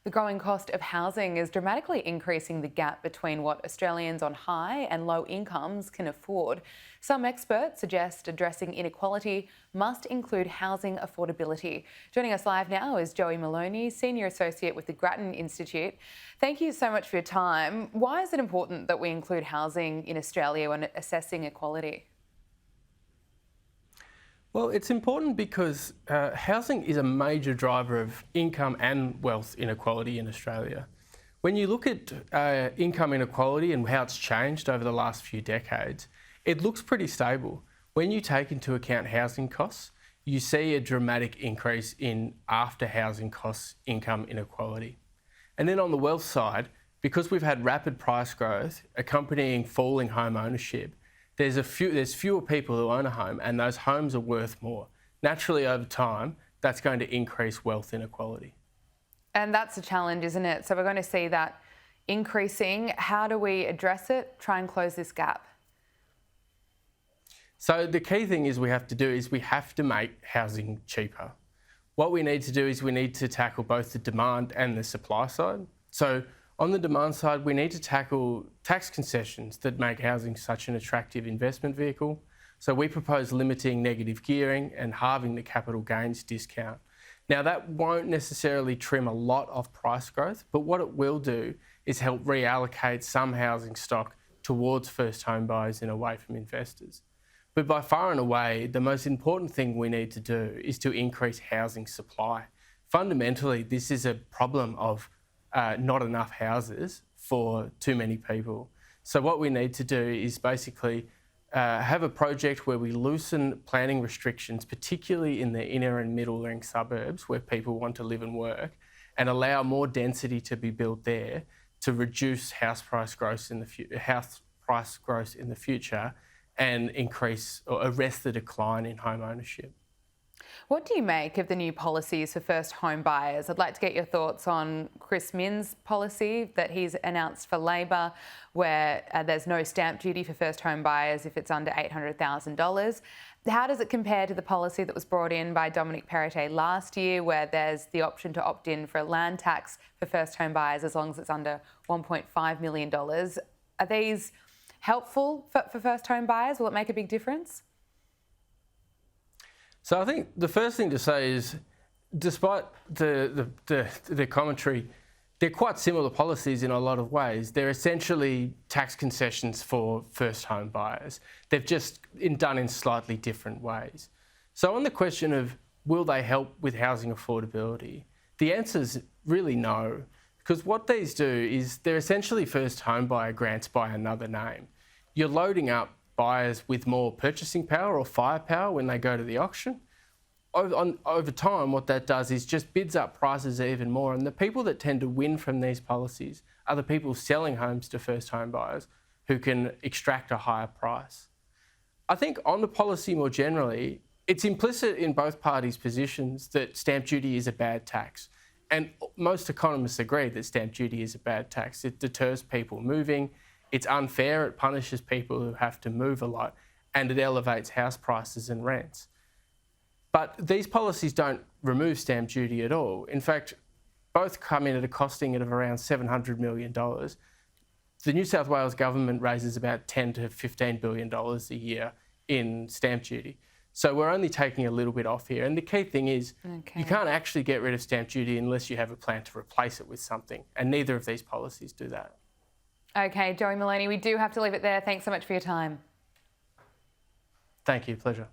The growing cost of housing is dramatically increasing the gap between what Australians on high and low incomes can afford. Some experts suggest addressing inequality must include housing affordability. Joining us live now is Moloney, Senior Associate with the Grattan Institute. Thank you so much for your time. Why is it important that we include housing in Australia when assessing equality? Well, it's important because housing is a major driver of income and wealth inequality in Australia. When you look at income inequality and how it's changed over the last few decades, it looks pretty stable. When you take into account housing costs, you see a dramatic increase in after housing costs income inequality. And then on the wealth side, because we've had rapid price growth accompanying falling home ownership, there's fewer people who own a home, and those homes are worth more. Naturally, over time, that's going to increase wealth inequality. And that's a challenge, isn't it? So we're going to see that increasing. How do we address it, try and close this gap? So the key thing we have to make housing cheaper. What we need to do is we need to tackle both the demand and the supply side. So on the demand side, we need to tackle tax concessions that make housing such an attractive investment vehicle. So we propose limiting negative gearing and halving the capital gains discount. Now, that won't necessarily trim a lot of price growth, but what it will do is help reallocate some housing stock towards first home buyers and away from investors. But by far and away, the most important thing we need to do is to increase housing supply. Fundamentally, this is a problem of not enough houses for too many people. So what we need to do is basically have a project where we loosen planning restrictions, particularly in the inner and middle ring suburbs where people want to live and work, and allow more density to be built there to reduce house price growth in the future and increase or arrest the decline in home ownership. What do you make of the new policies for first home buyers? I'd like to get your thoughts on Chris Minns' policy that he's announced for Labor, where there's no stamp duty for first home buyers if it's under $800,000. How does it compare to the policy that was brought in by Dominic Perrottet last year, where there's the option to opt in for a land tax for first home buyers as long as it's under $1.5 million? Are these helpful for first home buyers? Will it make a big difference? So I think the first thing to say is, despite the commentary, they're quite similar policies in a lot of ways. They're essentially tax concessions for first home buyers. They've just done in slightly different ways. So on the question of will they help with housing affordability, the answer is really no, because what these do is they're essentially first home buyer grants by another name. You're loading up buyers with more purchasing power or firepower when they go to the auction. Over time, what that does is just bids up prices even more, and the people that tend to win from these policies are the people selling homes to first home buyers who can extract a higher price. I think on the policy more generally, it's implicit in both parties' positions that stamp duty is a bad tax. And most economists agree that stamp duty is a bad tax. It deters people moving. It's unfair, it punishes people who have to move a lot, and it elevates house prices and rents. But these policies don't remove stamp duty at all. In fact, both come in at a costing of around $700 million. The New South Wales government raises about $10 to $15 billion a year in stamp duty. So we're only taking a little bit off here. And the key thing is you can't actually get rid of stamp duty unless you have a plan to replace it with something. And neither of these policies do that. Okay, Moloney, we do have to leave it there. Thanks so much for your time. Thank you, pleasure.